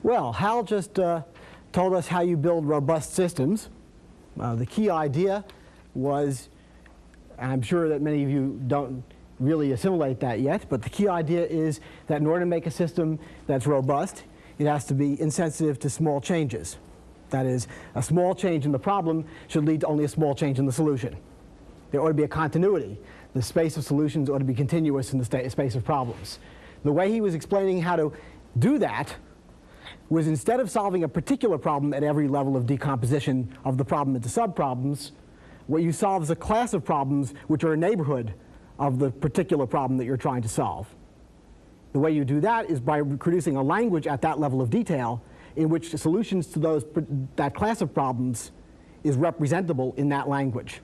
Well, Hal just told us how you build robust systems. The key idea was, and I'm sure that many of you don't really assimilate that yet, but the key idea is that in order to make a system that's robust, it has to be insensitive to small changes. That is, a small change in the problem should lead to only a small change in the solution. There ought to be a continuity. The space of solutions ought to be continuous in the space of problems. The way he was explaining how to do that was, instead of solving a particular problem at every level of decomposition of the problem into subproblems, what you solve is a class of problems which are a neighborhood of the particular problem that you're trying to solve. The way you do that is by producing a language at that level of detail in which the solutions to that class of problems is representable in that language.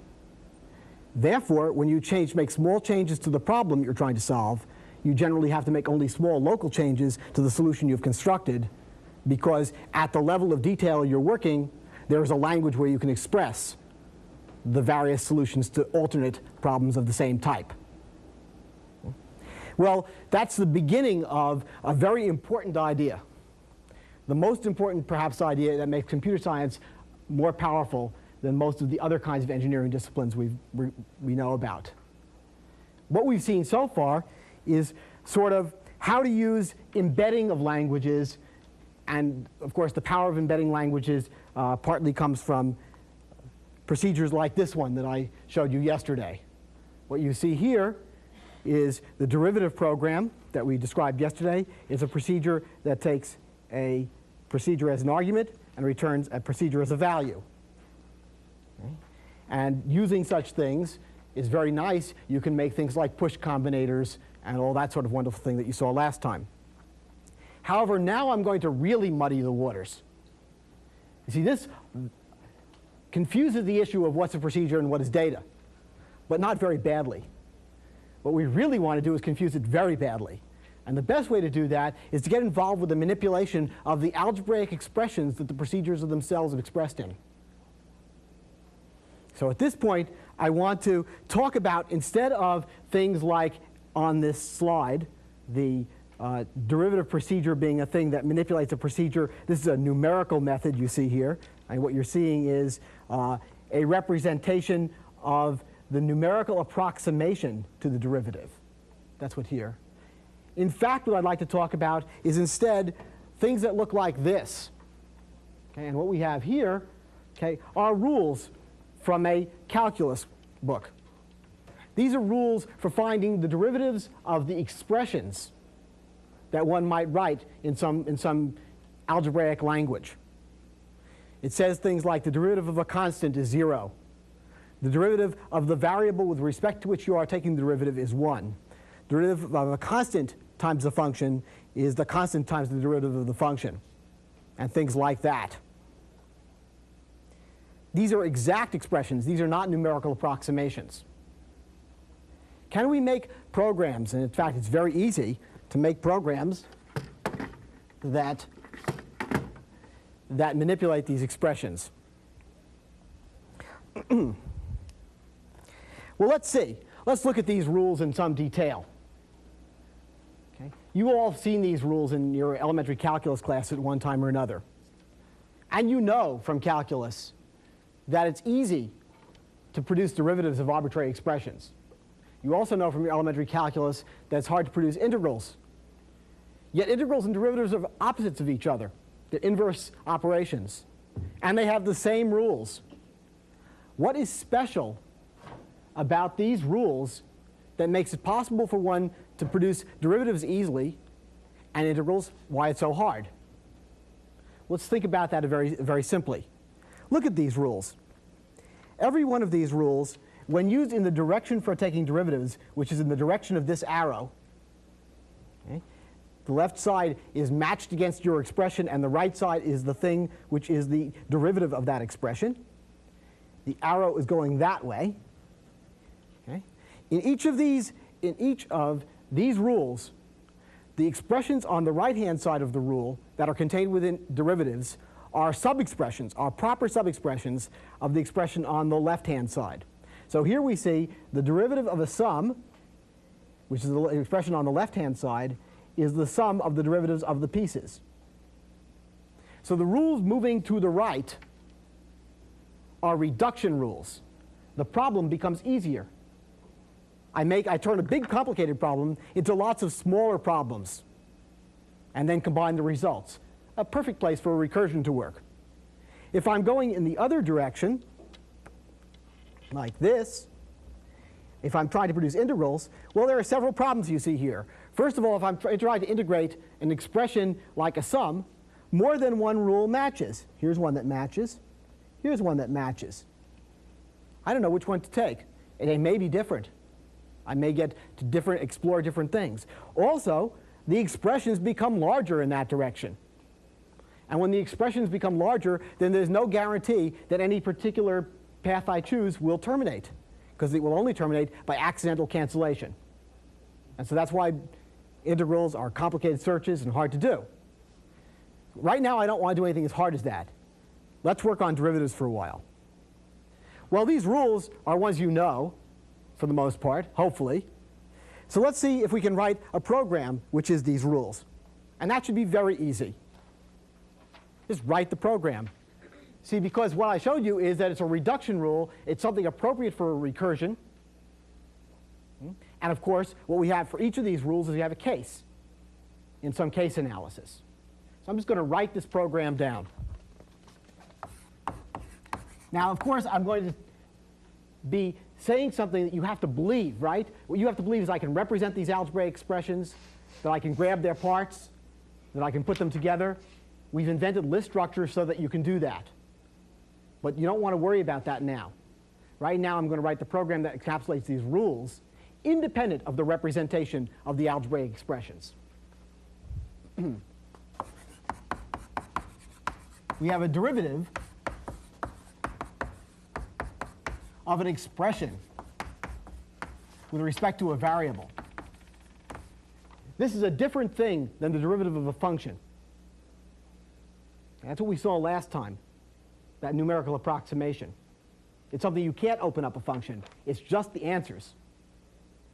Therefore, when you make small changes to the problem you're trying to solve, you generally have to make only small local changes to the solution you've constructed, because at the level of detail you're working, there is a language where you can express the various solutions to alternate problems of the same type. Well, that's the beginning of a very important idea. The most important, perhaps, idea that makes computer science more powerful than most of the other kinds of engineering disciplines we know about. What we've seen so far is sort of how to use embedding of languages, and of course the power of embedding languages partly comes from procedures like this one that I showed you yesterday. What you see here is the derivative program that we described yesterday. Is a procedure that takes a procedure as an argument and returns a procedure as a value. Okay? And using such things is very nice. You can make things like push combinators and all that sort of wonderful thing that you saw last time. However, now I'm going to really muddy the waters. You see, this confuses the issue of what's a procedure and what is data, but not very badly. What we really want to do is confuse it very badly. And the best way to do that is to get involved with the manipulation of the algebraic expressions that the procedures themselves are expressed in. So at this point, I want to talk about, instead of things like on this slide, the derivative procedure being a thing that manipulates a procedure. This is a numerical method you see here. And what you're seeing is a representation of the numerical approximation to the derivative. That's what here. In fact, what I'd like to talk about is instead things that look like this. Okay, and what we have here, okay, are rules from a calculus book. These are rules for finding the derivatives of the expressions that one might write in some algebraic language. It says things like the derivative of a constant is 0. The derivative of the variable with respect to which you are taking the derivative is 1. The derivative of a constant times the function is the constant times the derivative of the function, and things like that. These are exact expressions. These are not numerical approximations. Can we make programs, and in fact it's very easy to make programs that manipulate these expressions? Well, let's see. Let's look at these rules in some detail. Okay. You all have seen these rules in your elementary calculus class at one time or another. And you know from calculus that it's easy to produce derivatives of arbitrary expressions. You also know from your elementary calculus that it's hard to produce integrals. Yet integrals and derivatives are opposites of each other. They're inverse operations. And they have the same rules. What is special about these rules that makes it possible for one to produce derivatives easily and integrals, why it's so hard? Let's think about that very, very simply. Look at these rules. Every one of these rules, when used in the direction for taking derivatives, which is in the direction of this arrow, okay, the left side is matched against your expression, and the right side is the thing which is the derivative of that expression. The arrow is going that way. Okay. In each of these rules, the expressions on the right-hand side of the rule that are contained within derivatives are sub-expressions, are proper sub-expressions of the expression on the left-hand side. So here we see the derivative of a sum, which is the expression on the left-hand side, is the sum of the derivatives of the pieces. So the rules moving to the right are reduction rules. The problem becomes easier. I turn a big complicated problem into lots of smaller problems and then combine the results. A perfect place for a recursion to work. If I'm going in the other direction, like this, if I'm trying to produce integrals, well, there are several problems you see here. First of all, if I'm trying to integrate an expression like a sum, more than one rule matches. Here's one that matches. Here's one that matches. I don't know which one to take. They may be different. I may get to explore different things. Also, the expressions become larger in that direction. And when the expressions become larger, then there's no guarantee that any particular path I choose will terminate, because it will only terminate by accidental cancellation. And so that's why integrals are complicated searches and hard to do. Right now, I don't want to do anything as hard as that. Let's work on derivatives for a while. Well, these rules are ones you know, for the most part, hopefully. So let's see if we can write a program which is these rules. And that should be very easy. Just write the program. See, because what I showed you is that it's a reduction rule. It's something appropriate for a recursion. And of course, what we have for each of these rules is we have a case in some case analysis. So I'm just going to write this program down. Now, of course, I'm going to be saying something that you have to believe, right? What you have to believe is I can represent these algebraic expressions, that I can grab their parts, that I can put them together. We've invented list structures so that you can do that. But you don't want to worry about that now. Right now, I'm going to write the program that encapsulates these rules, independent of the representation of the algebraic expressions. We have a derivative of an expression with respect to a variable. This is a different thing than the derivative of a function. That's what we saw last time, that numerical approximation. It's something you can't open up a function. It's just the answers.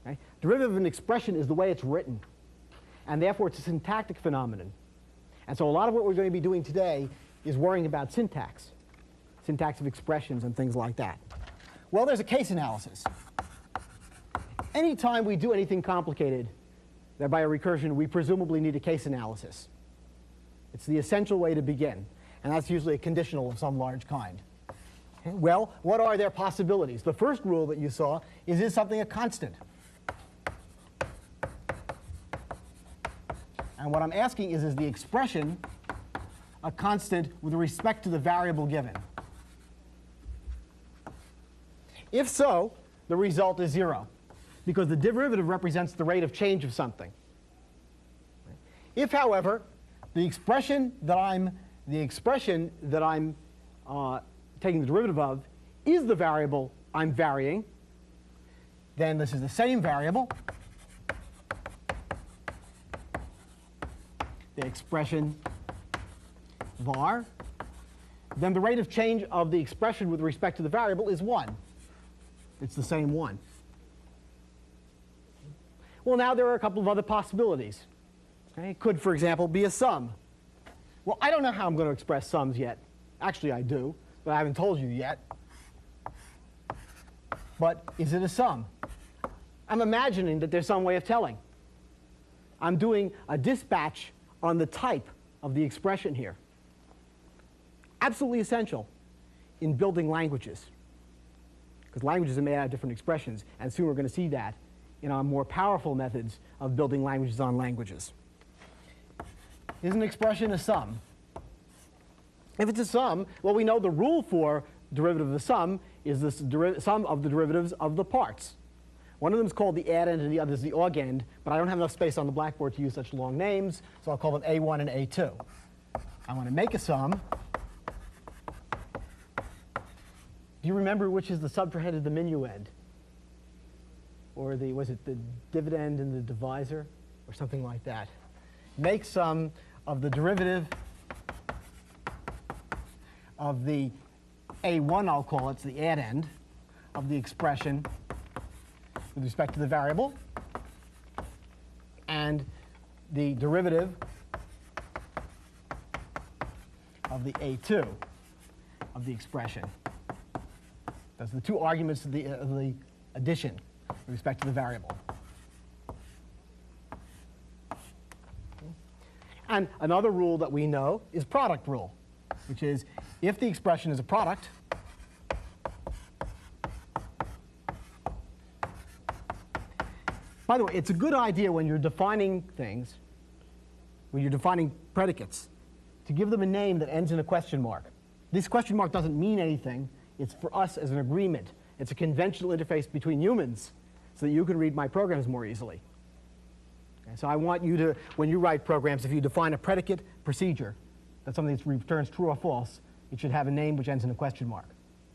Okay? Derivative of an expression is the way it's written. And therefore, it's a syntactic phenomenon. And so a lot of what we're going to be doing today is worrying about syntax of expressions and things like that. Well, there's a case analysis. Anytime we do anything complicated, that by a recursion, we presumably need a case analysis. It's the essential way to begin. And that's usually a conditional of some large kind. Okay? Well, what are their possibilities? The first rule that you saw is something a constant? And what I'm asking is the expression a constant with respect to the variable given? If so, the result is 0, because the derivative represents the rate of change of something. If, however, the expression that I'm taking the derivative of is the variable I'm varying, then this is the same variable. The expression var. Then the rate of change of the expression with respect to the variable is 1. It's the same 1. Well, now there are a couple of other possibilities. Okay? It could, for example, be a sum. Well, I don't know how I'm going to express sums yet. Actually, I do, but I haven't told you yet. But is it a sum? I'm imagining that there's some way of telling. I'm doing a dispatch on the type of the expression here. Absolutely essential in building languages, because languages are made out of different expressions, and soon we're going to see that in our more powerful methods of building languages on languages. Is an expression a sum? If it's a sum, well, we know the rule for derivative of a sum is the sum of the derivatives of the parts. One of them is called the addend and the other is the augend, but I don't have enough space on the blackboard to use such long names, so I'll call them A1 and A2. I want to make a sum. Do you remember which is the subtrahend and the minuend? Or was it the dividend and the divisor? Or something like that. Make sum of the derivative of the A1, I'll call it, it's the addend of the expression with respect to the variable, and the derivative of the A2 of the expression. That's the two arguments of the addition with respect to the variable. And another rule that we know is product rule, which is if the expression is a product, by the way, it's a good idea when you're defining things, when you're defining predicates, to give them a name that ends in a question mark. This question mark doesn't mean anything. It's for us as an agreement. It's a conventional interface between humans so that you can read my programs more easily. Okay, so I want you to, when you write programs, if you define a predicate procedure, that's something that returns true or false, it should have a name which ends in a question mark.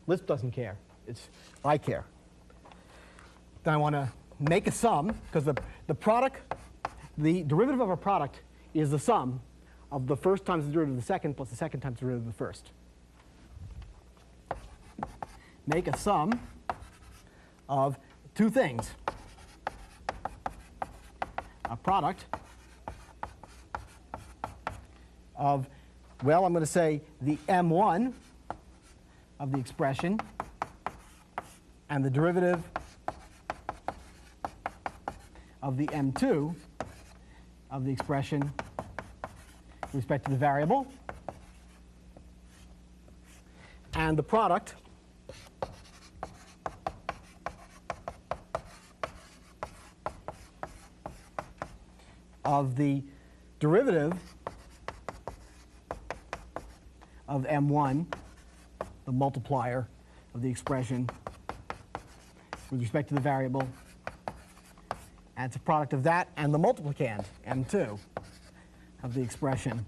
Lisp doesn't care. I care. Then I want to make a sum, because the derivative of a product is the sum of the first times the derivative of the second plus the second times the derivative of the first. Make a sum of two things. A product of, well, I'm going to say the M1 of the expression and the derivative of the M2 of the expression with respect to the variable, and the product of the derivative of M1, the multiplier of the expression with respect to the variable, and it's a product of that and the multiplicand, M2, of the expression.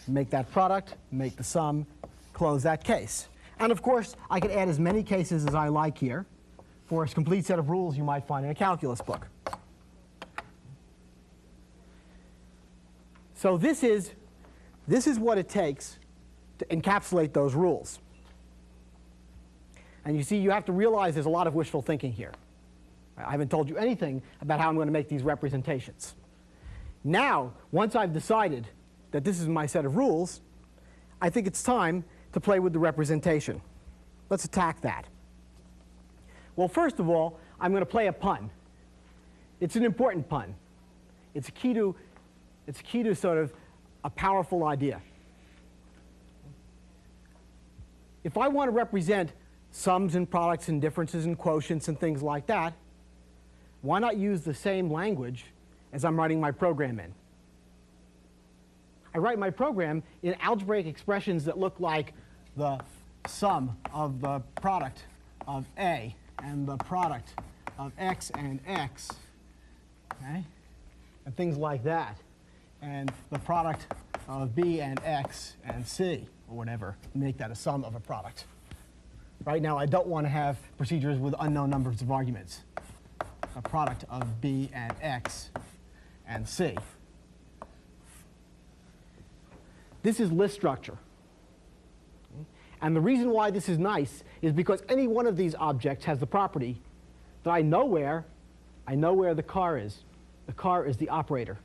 Make that product, make the sum, close that case. And of course, I can add as many cases as I like here for a complete set of rules you might find in a calculus book. So this is what it takes to encapsulate those rules. And you see, you have to realize there's a lot of wishful thinking here. I haven't told you anything about how I'm going to make these representations. Now, once I've decided that this is my set of rules, I think it's time to play with the representation. Let's attack that. Well, first of all, I'm going to play a pun. It's an important pun. It's a key to sort of a powerful idea. If I want to represent sums and products and differences and quotients and things like that, why not use the same language as I'm writing my program in? I write my program in algebraic expressions that look like the sum of the product of A and the product of X and X, okay? And things like that. And the product of B and X and C, or whatever, make that a sum of a product. Right now, I don't want to have procedures with unknown numbers of arguments. A product of B and X and C. This is list structure. And the reason why this is nice is because any one of these objects has the property that I know where the car is. The car is the operator.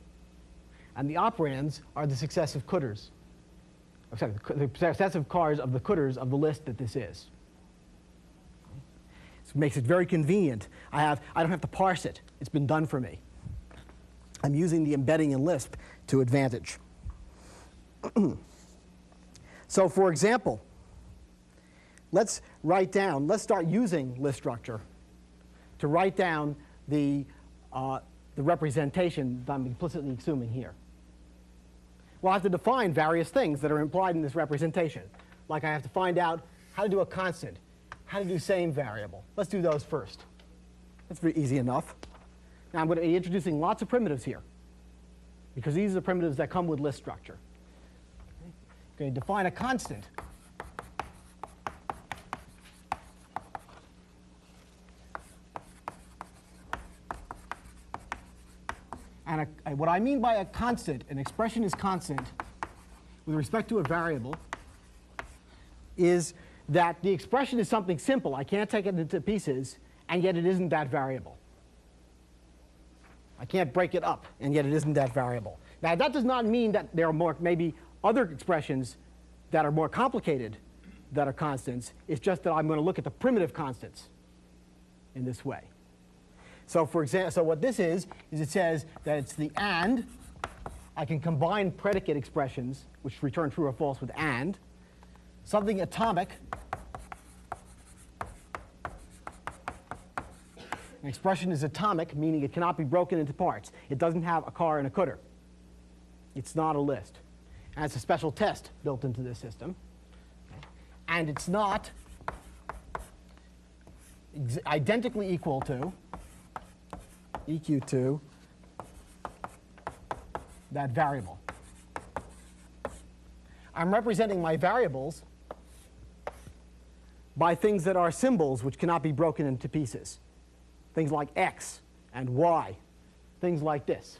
And the operands are the successive cooters. Sorry, the successive cars of the cooters of the list that this is. This makes it very convenient. I don't have to parse it. It's been done for me. I'm using the embedding in Lisp to advantage. So for example, let's start using list structure to write down the representation that I'm implicitly assuming here. Well, I have to define various things that are implied in this representation. Like I have to find out how to do a constant, how to do same variable. Let's do those first. That's very easy enough. Now I'm going to be introducing lots of primitives here, because these are the primitives that come with list structure. Okay. I'm going to define a constant. And what I mean by a constant, an expression is constant with respect to a variable, is that the expression is something simple. I can't take it into pieces, and yet it isn't that variable. I can't break it up, and yet it isn't that variable. Now, that does not mean that there are maybe other expressions that are more complicated that are constants. It's just that I'm going to look at the primitive constants in this way. So for example, so what this is it says that it's the and. I can combine predicate expressions, which return true or false, with and. Something atomic. An expression is atomic, meaning it cannot be broken into parts. It doesn't have a car and a cooter. It's not a list. And it's a special test built into this system. And it's not identically equal to, EQ to, that variable. I'm representing my variables by things that are symbols which cannot be broken into pieces. Things like x and y, things like this.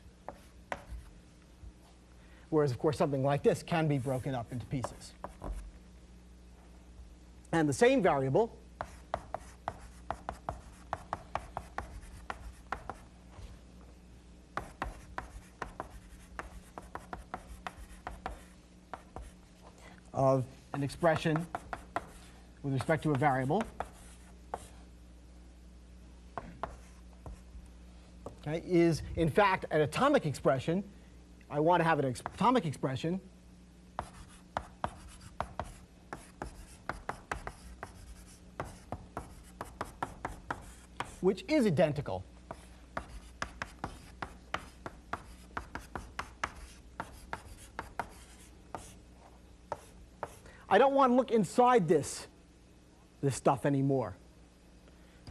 Whereas, of course, something like this can be broken up into pieces. And the same variable of an expression with respect to a variable, okay, is in fact an atomic expression. I want to have an atomic expression which is identical I don't want to look inside this stuff anymore.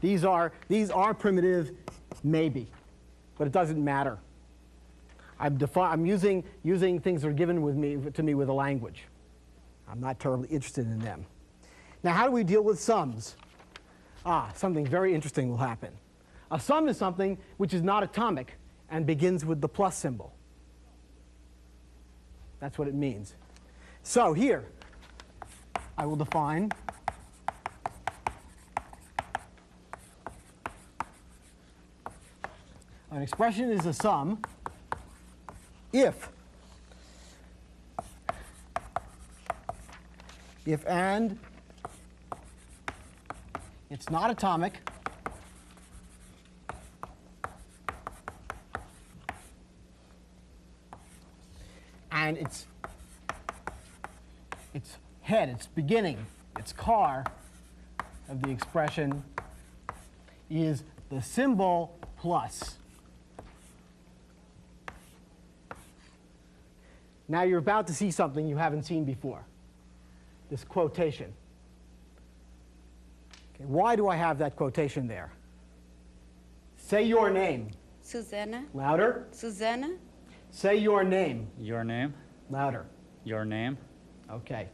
These are primitive, maybe, but it doesn't matter. I'm using things that are given to me with a language. I'm not terribly interested in them. Now, how do we deal with sums? Something very interesting will happen. A sum is something which is not atomic and begins with the plus symbol. That's what it means. So here, I will define an expression is a sum if and it's not atomic and its head, its beginning, its car of the expression is the symbol plus. Now you're about to see something you haven't seen before, this quotation. Okay, why do I have that quotation there? Say your name. Susanna. Louder. Susanna. Say your name. Your name. Louder. Your name. Okay.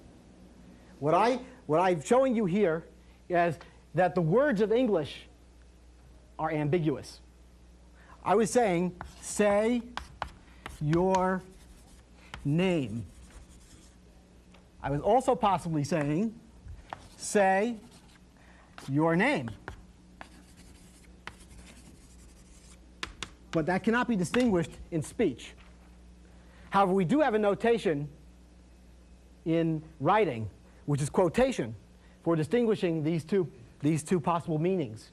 What I'm showing you here is that the words of English are ambiguous. I was saying, say your name. I was also possibly saying, say your name. But that cannot be distinguished in speech. However, we do have a notation in writing, which is quotation, for distinguishing these two possible meanings.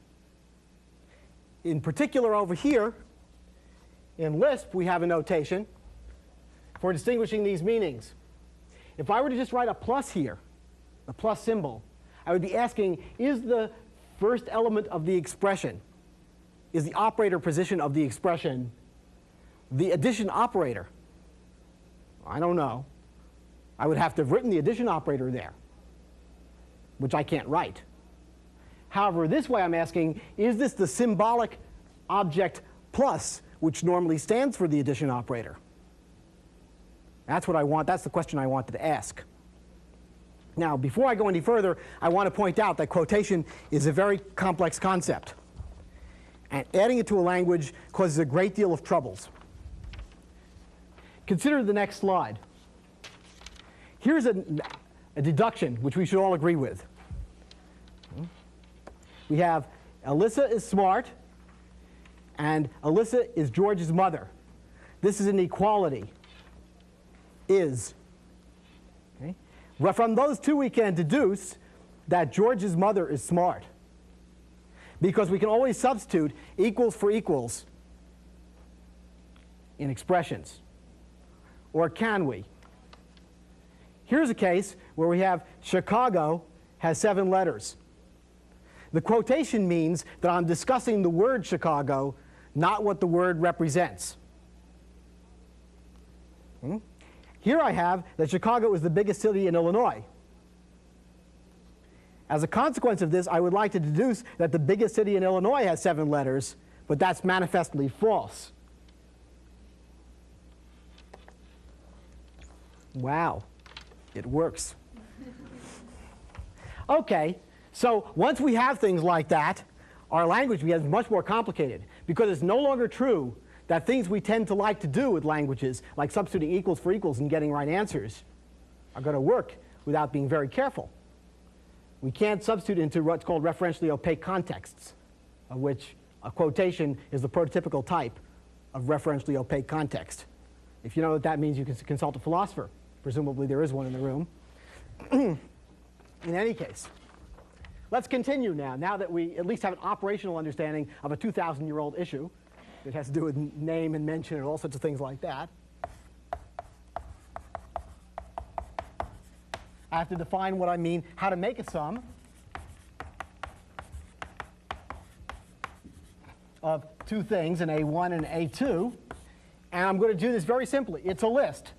In particular, over here, in Lisp, we have a notation for distinguishing these meanings. If I were to just write a plus here, a plus symbol, I would be asking, is the first element of the expression, is the operator position of the expression the addition operator? I don't know. I would have to have written the addition operator there, which I can't write. However, this way I'm asking, is this the symbolic object plus, which normally stands for the addition operator? That's what I want. That's the question I wanted to ask. Now, before I go any further, I want to point out that quotation is a very complex concept. And adding it to a language causes a great deal of troubles. Consider the next slide. Here's a deduction which we should all agree with. We have Alyssa is smart and Alyssa is George's mother. This is an equality. is. Okay? Well, from those two we can deduce that George's mother is smart, because we can always substitute equals for equals in expressions. Or can we? Here's a case where we have Chicago has 7 letters. The quotation means that I'm discussing the word Chicago, not what the word represents. Here I have that Chicago is the biggest city in Illinois. As a consequence of this, I would like to deduce that the biggest city in Illinois has 7 letters, but that's manifestly false. Wow, it works. Okay, so once we have things like that, our language becomes much more complicated, because it's no longer true that things we tend to like to do with languages, like substituting equals for equals and getting right answers, are going to work without being very careful. We can't substitute into what's called referentially opaque contexts, of which a quotation is the prototypical type of referentially opaque context. If you know what that means, you can consult a philosopher. Presumably there is one in the room. In any case, let's continue now that we at least have an operational understanding of a 2,000-year-old issue. It has to do with name and mention and all sorts of things like that. I have to define what I mean, how to make a sum of two things, an A1 and an A2. And I'm going to do this very simply. It's a list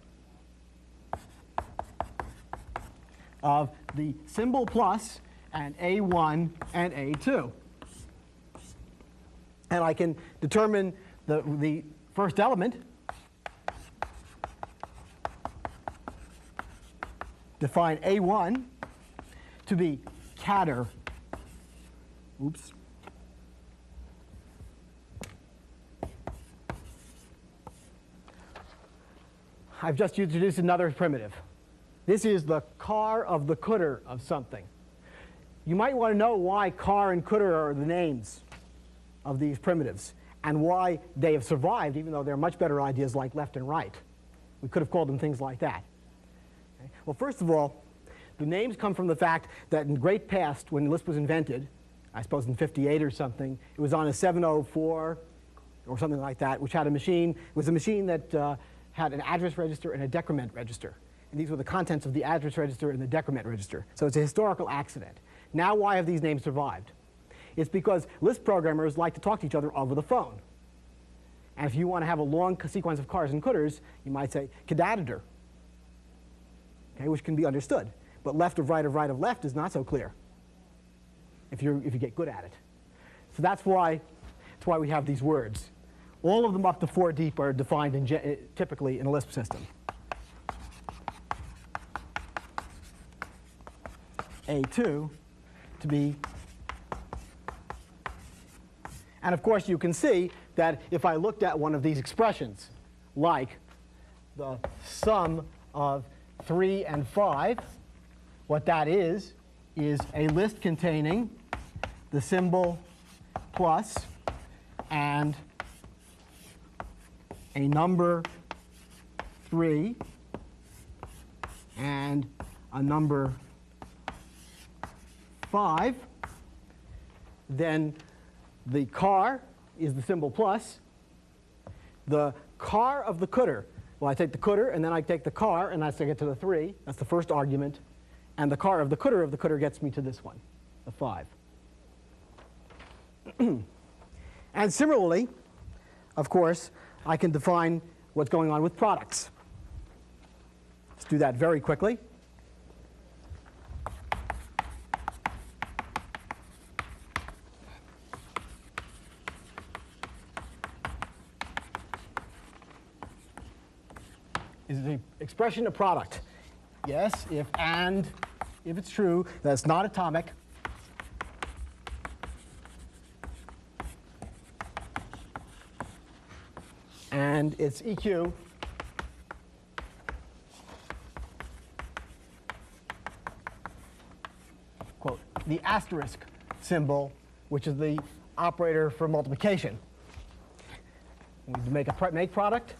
of the symbol plus and A1 and A2. And I can determine the first element, define A1 to be cater. Oops. I've just introduced another primitive. This is the car of the cooter of something. You might want to know why car and cooter are the names of these primitives and why they have survived, even though there are much better ideas like left and right. We could have called them things like that. Okay. Well, first of all, the names come from the fact that in the great past, when Lisp was invented, I suppose in 58 or something, it was on a 704 or something like that, which had a machine. It was a machine that had an address register and a decrement register. And these were the contents of the address register and the decrement register. So it's a historical accident. Now why have these names survived? It's because Lisp programmers like to talk to each other over the phone. And if you want to have a long sequence of cars and cooters, you might say cadaditor, okay, which can be understood. But left of right of left is not so clear if you get good at it. So that's why we have these words. All of them up to 4 deep are defined typically in a Lisp system. A2 to be, and of course you can see that if I looked at one of these expressions, like the sum of 3 and 5, what that is a list containing the symbol plus and a number 3 and a number 5, then the car is the symbol plus. The car of the cooter, well, I take the cooter, and then I take the car, and that's to get to the 3. That's the first argument. And the car of the cooter gets me to this one, the 5. And similarly, of course, I can define what's going on with products. Let's do that very quickly. Is the expression a product? Yes, if it's true, that's not atomic. And its EQ quote, the asterisk symbol, which is the operator for multiplication. We need to make a make product.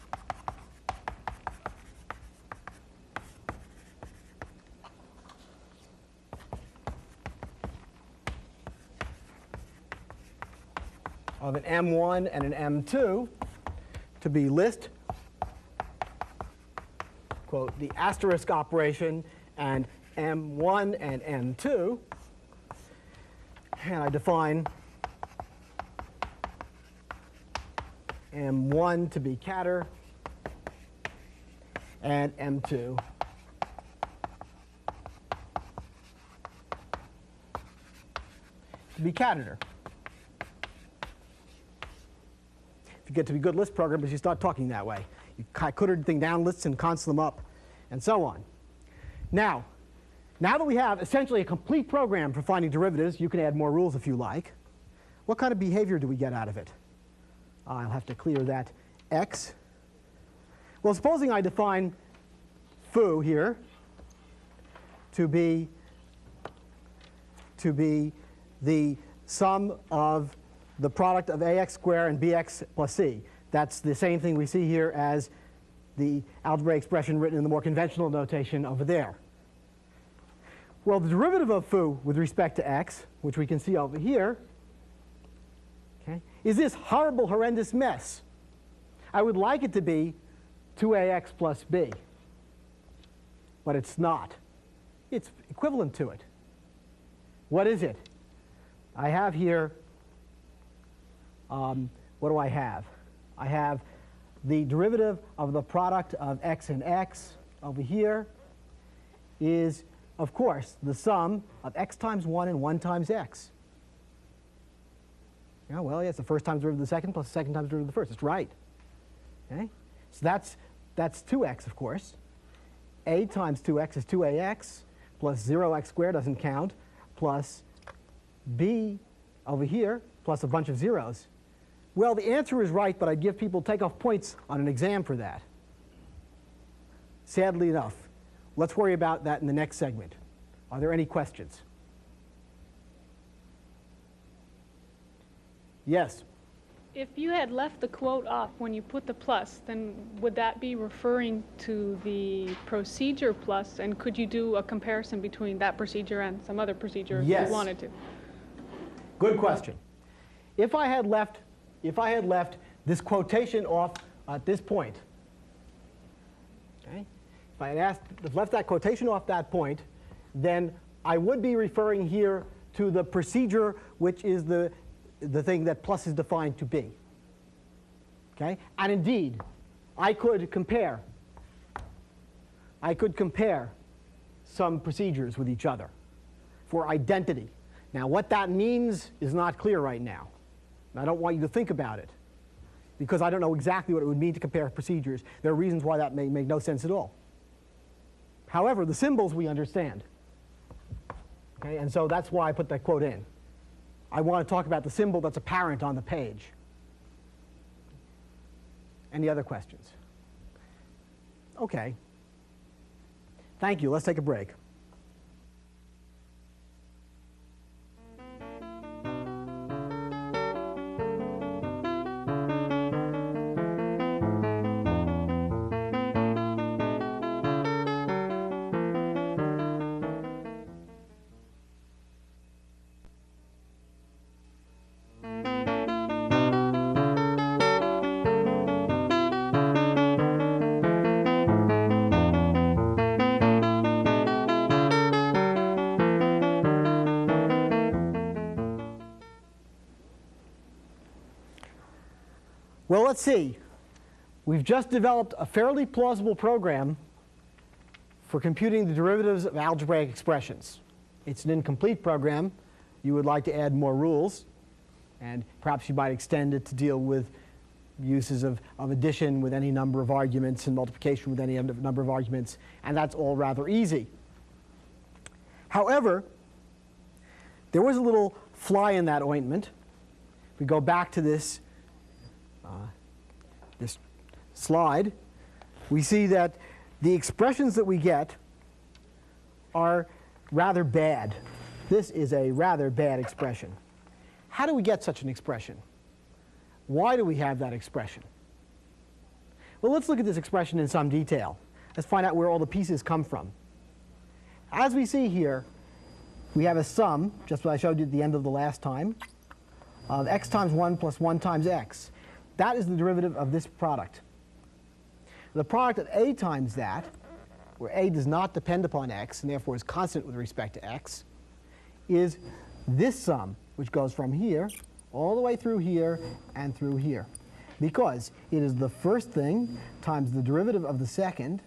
of an M1 and an M2 to be list, quote, the asterisk operation and M1 and M2, and I define M1 to be cater and M2 to be cateter. If you get to be good list programmers, you start talking that way. You cut everything down, lists, and const them up, and so on. Now that we have essentially a complete program for finding derivatives, you can add more rules if you like. What kind of behavior do we get out of it? I'll have to clear that x. Well, supposing I define foo here to be the sum of the product of ax squared and bx plus c. That's the same thing we see here as the algebraic expression written in the more conventional notation over there. Well, the derivative of foo with respect to x, which we can see over here, okay, is this horrible, horrendous mess. I would like it to be 2ax plus b, but it's not. It's equivalent to it. What is it? I have here, what do I have? I have the derivative of the product of x and x over here is, of course, the sum of x times 1 and 1 times x. Yeah, well, yes, the first times derivative of the second plus the second times derivative of the first. That's right. Okay? So that's 2x, of course. A times 2x is 2ax plus 0x squared doesn't count, plus b over here plus a bunch of zeros. Well, the answer is right, but I'd give people takeoff points on an exam for that. Sadly enough. Let's worry about that in the next segment. Are there any questions? Yes? If you had left the quote off when you put the plus, then would that be referring to the procedure plus, and could you do a comparison between that procedure and some other procedure if you wanted to? Good question. If I had left this quotation off at this point, okay? If I had left that quotation off that point, then I would be referring here to the procedure, which is the thing that plus is defined to be. Okay? And indeed, I could compare some procedures with each other for identity. Now, what that means is not clear right now. I don't want you to think about it, because I don't know exactly what it would mean to compare procedures. There are reasons why that may make no sense at all. However, the symbols we understand. Okay? And so that's why I put that quote in. I want to talk about the symbol that's apparent on the page. Any other questions? Okay. Thank you. Let's take a break. Well, let's see. We've just developed a fairly plausible program for computing the derivatives of algebraic expressions. It's an incomplete program. You would like to add more rules, and perhaps you might extend it to deal with uses of addition with any number of arguments and multiplication with any number of arguments, and that's all rather easy. However, there was a little fly in that ointment. If we go back to this slide, we see that the expressions that we get are rather bad. This is a rather bad expression. How do we get such an expression? Why do we have that expression? Well, let's look at this expression in some detail. Let's find out where all the pieces come from. As we see here, we have a sum, just what I showed you at the end of the last time, of x times 1 plus 1 times x. That is the derivative of this product. The product of a times that, where a does not depend upon x and therefore is constant with respect to x, is this sum, which goes from here all the way through here and through here. Because it is the first thing times the derivative of the second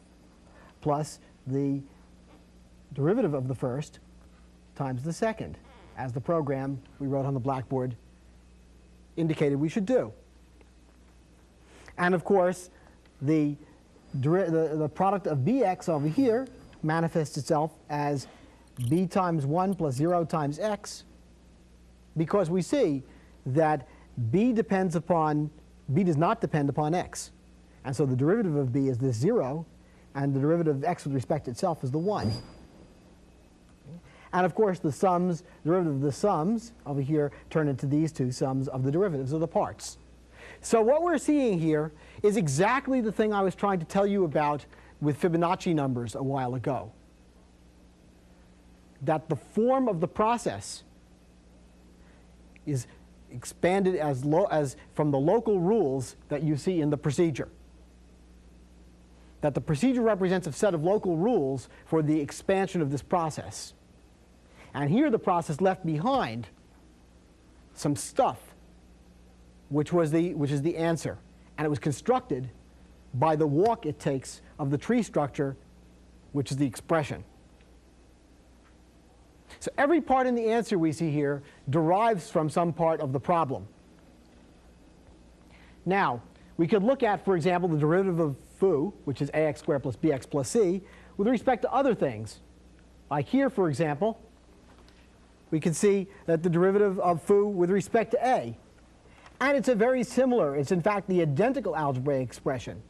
plus the derivative of the first times the second, as the program we wrote on the blackboard indicated we should do. And of course, the product of bx over here manifests itself as b times 1 plus 0 times x, because we see that b does not depend upon x. And so the derivative of b is this 0, and the derivative of x with respect to itself is the 1. And of course, the derivative of the sums over here turn into these two sums of the derivatives of the parts. So what we're seeing here is exactly the thing I was trying to tell you about with Fibonacci numbers a while ago. That the form of the process is expanded as from the local rules that you see in the procedure. That the procedure represents a set of local rules for the expansion of this process. And here the process left behind some stuff, which is the answer. And it was constructed by the walk it takes of the tree structure, which is the expression. So every part in the answer we see here derives from some part of the problem. Now, we could look at, for example, the derivative of foo, which is ax squared plus bx plus c, with respect to other things. Like here, for example, we can see that the derivative of foo with respect to a. And it's it's in fact the identical algebraic expression,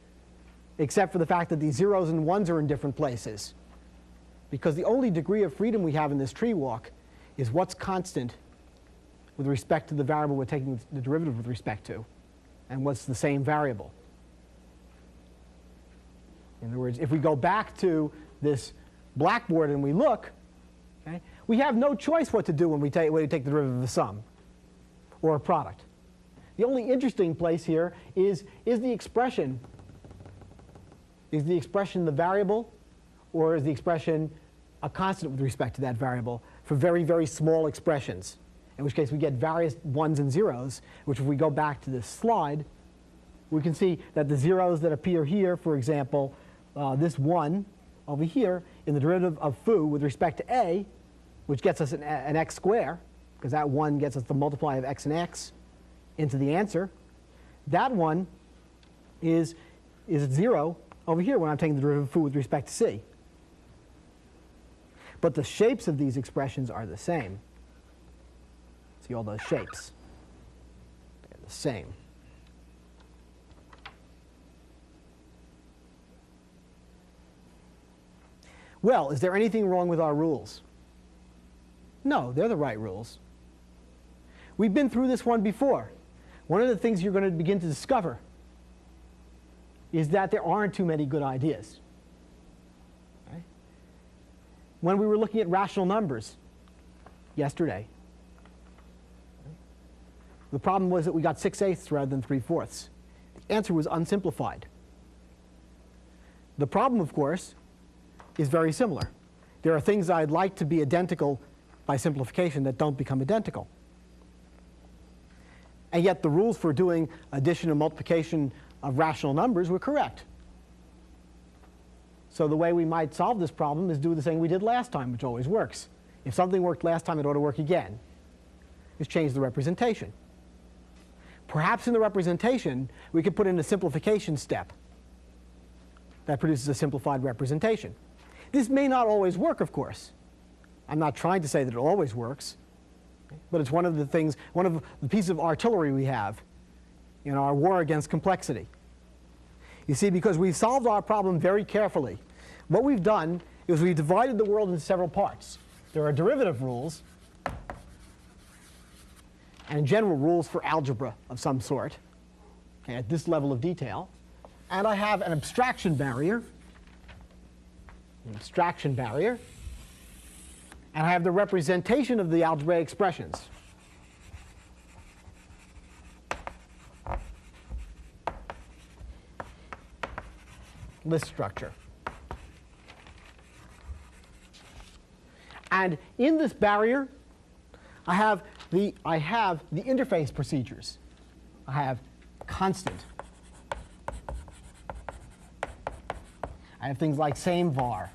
except for the fact that these zeros and ones are in different places. Because the only degree of freedom we have in this tree walk is what's constant with respect to the variable we're taking the derivative with respect to, and what's the same variable. In other words, if we go back to this blackboard and we look, okay, we have no choice what to do when we take the derivative of a sum or a product. The only interesting place here is the expression. Is the expression the variable, or is the expression a constant with respect to that variable for very, very small expressions, in which case we get various ones and zeros, which if we go back to this slide, we can see that the zeros that appear here, for example, this 1 over here in the derivative of foo with respect to a, which gets us an x squared, because that 1 gets us the multiply of x and x into the answer. That one is 0 over here when I'm taking the derivative of foo with respect to c. But the shapes of these expressions are the same. See all those shapes? They're the same. Well, is there anything wrong with our rules? No, they're the right rules. We've been through this one before. One of the things you're going to begin to discover is that there aren't too many good ideas. Right? When we were looking at rational numbers yesterday, the problem was that we got 6/8 rather than 3/4. The answer was unsimplified. The problem, of course, is very similar. There are things I'd like to be identical by simplification that don't become identical. And yet the rules for doing addition and multiplication of rational numbers were correct. So the way we might solve this problem is do the thing we did last time, which always works. If something worked last time, it ought to work again. Is change the representation. Perhaps in the representation, we could put in a simplification step that produces a simplified representation. This may not always work, of course. I'm not trying to say that it always works, but it's one of the things, one of the pieces of artillery we have in our war against complexity. You see, because we've solved our problem very carefully, what we've done is we've divided the world into several parts. There are derivative rules and general rules for algebra of some sort, okay, at this level of detail. And I have an abstraction barrier, and I have the representation of the algebraic expressions. list structure. And in this barrier, I have the interface procedures. I have constant. I have things like same var.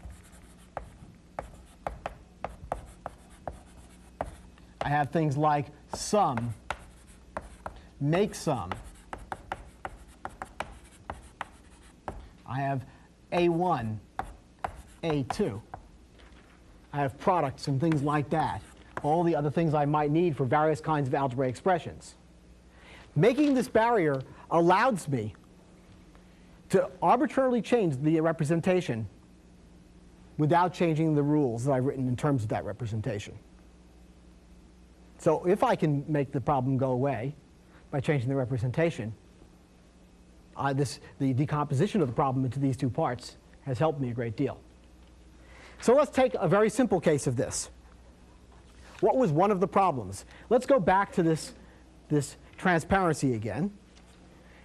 I have things like sum, make sum. I have A1, A2. I have products and things like that. All the other things I might need for various kinds of algebraic expressions. Making this barrier allows me to arbitrarily change the representation without changing the rules that I've written in terms of that representation. So if I can make the problem go away by changing the representation, the decomposition of the problem into these two parts has helped me a great deal. So let's take a very simple case of this. What was one of the problems? Let's go back to this transparency again.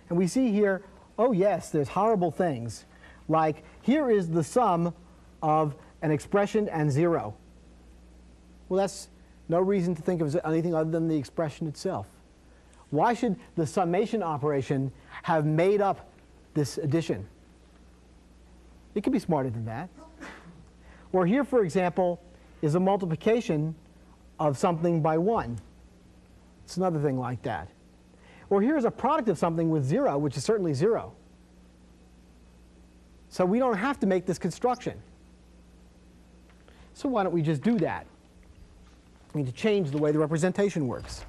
And we see here, oh yes, there's horrible things. Like here is the sum of an expression and 0. Well, that's no reason to think of anything other than the expression itself. Why should the summation operation have made up this addition? It could be smarter than that. Or here, for example, is a multiplication of something by 1. It's another thing like that. Or here's a product of something with 0, which is certainly 0. So we don't have to make this construction. So why don't we just do that? We need to change the way the representation works.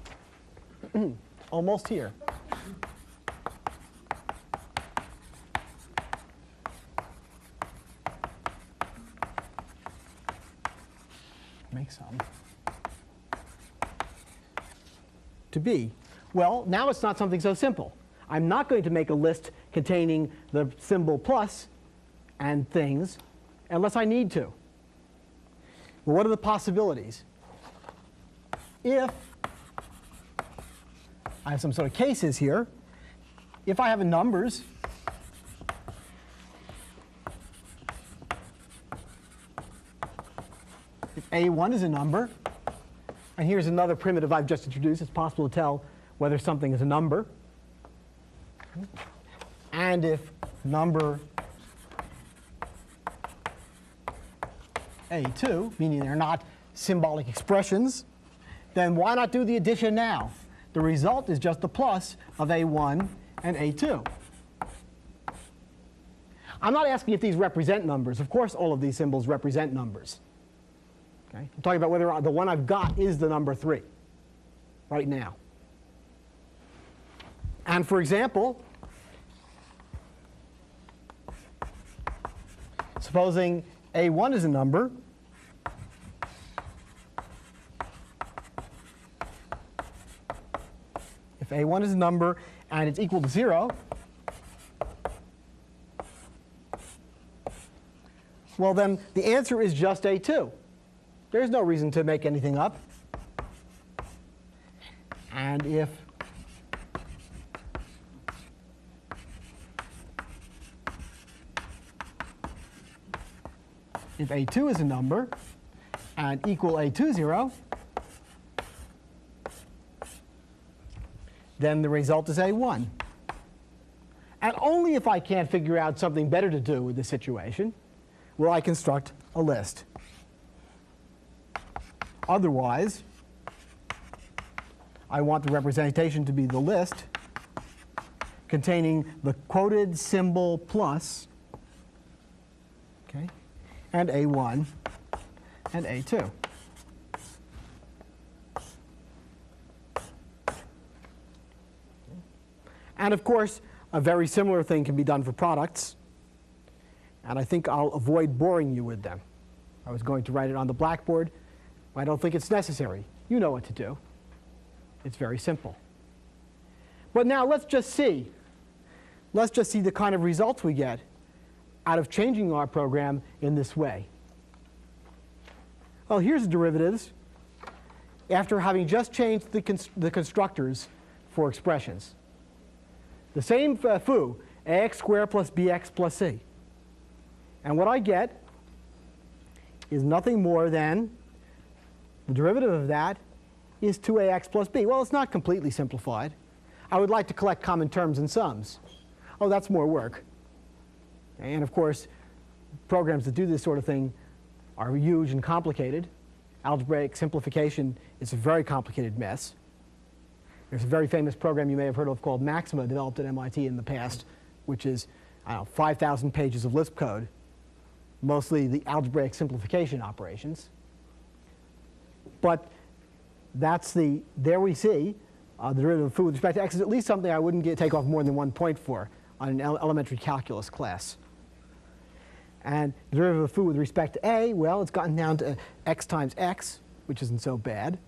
Almost here. Make some. To be. Well, now it's not something so simple. I'm not going to make a list containing the symbol plus and things unless I need to. Well, what are the possibilities? If I have some sort of cases here, if I have a numbers, if A1 is a number, and here's another primitive I've just introduced, it's possible to tell whether something is a number. And if number A2, meaning they're not symbolic expressions, then why not do the addition now? The result is just the plus of A1 and A2. I'm not asking if these represent numbers. Of course, all of these symbols represent numbers. Okay? I'm talking about whether the one I've got is the number 3 right now. And for example, supposing A1 is a number, if A1 is a number and it's equal to 0, well then the answer is just A2. There's no reason to make anything up. And if A2 is a number and equal A20, then the result is A1. And only if I can't figure out something better to do with this situation will I construct a list. Otherwise, I want the representation to be the list containing the quoted symbol plus, okay, and A1 and A2. And of course, a very similar thing can be done for products. And I think I'll avoid boring you with them. I was going to write it on the blackboard. I don't think it's necessary. You know what to do. It's very simple. But now let's just see. Let's just see the kind of results we get out of changing our program in this way. Well, here's the derivatives after having just changed the constructors for expressions. The same foo, ax squared plus bx plus c. And what I get is nothing more than the derivative of that is 2ax plus b. Well, it's not completely simplified. I would like to collect common terms and sums. Oh, that's more work. And of course, programs that do this sort of thing are huge and complicated. Algebraic simplification is a very complicated mess. There's a very famous program you may have heard of called Maxima, developed at MIT in the past, which is, I don't know, 5,000 pages of Lisp code, mostly the algebraic simplification operations. But that's there we see the derivative of foo with respect to x is at least something I wouldn't take off more than 1 point for on an elementary calculus class. And the derivative of foo with respect to a, well, it's gotten down to x times x, which isn't so bad.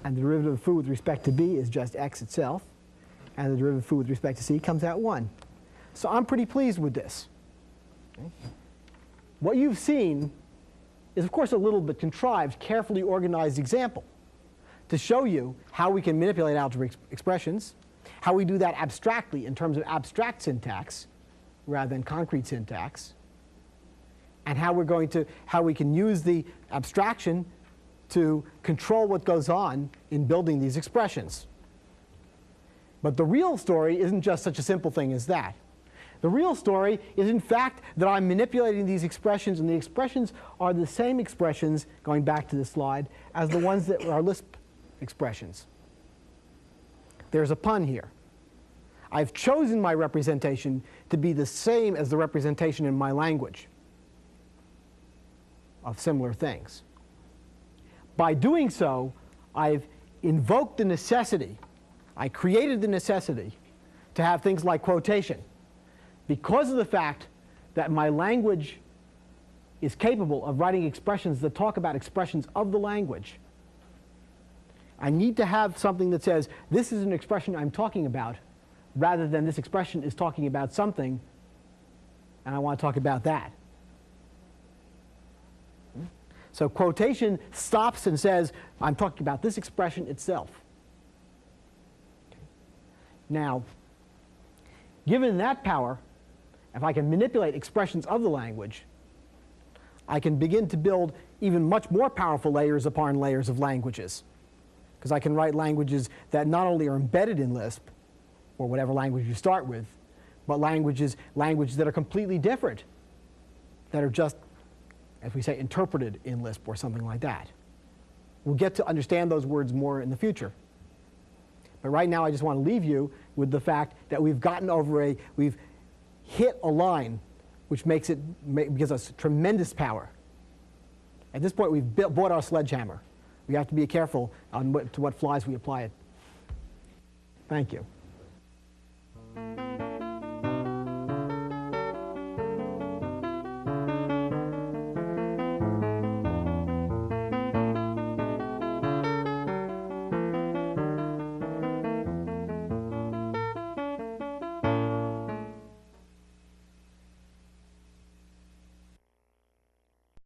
And the derivative of foo with respect to b is just x itself. And the derivative of foo with respect to c comes out 1. So I'm pretty pleased with this. Okay. What you've seen is, of course, a little bit contrived, carefully organized example to show you how we can manipulate algebraic expressions, how we do that abstractly in terms of abstract syntax rather than concrete syntax, and how we can use the abstraction to control what goes on in building these expressions. But the real story isn't just such a simple thing as that. The real story is, in fact, that I'm manipulating these expressions, and the expressions are the same expressions, going back to this slide, as the ones that are Lisp expressions. There's a pun here. I've chosen my representation to be the same as the representation in my language of similar things. By doing so, I've invoked the necessity, I created the necessity to have things like quotation, because of the fact that my language is capable of writing expressions that talk about expressions of the language. I need to have something that says, this is an expression I'm talking about, rather than this expression is talking about something, and I want to talk about that. So quotation stops and says, I'm talking about this expression itself. Okay. Now, given that power, if I can manipulate expressions of the language, I can begin to build even much more powerful layers upon layers of languages. Because I can write languages that not only are embedded in Lisp, or whatever language you start with, but languages that are completely different, that are just, as we say, interpreted in Lisp or something like that. We'll get to understand those words more in the future. But right now I just want to leave you with the fact that we've hit a line which gives us tremendous power. At this point we've bought our sledgehammer. We have to be careful on to what flies we apply it. Thank you.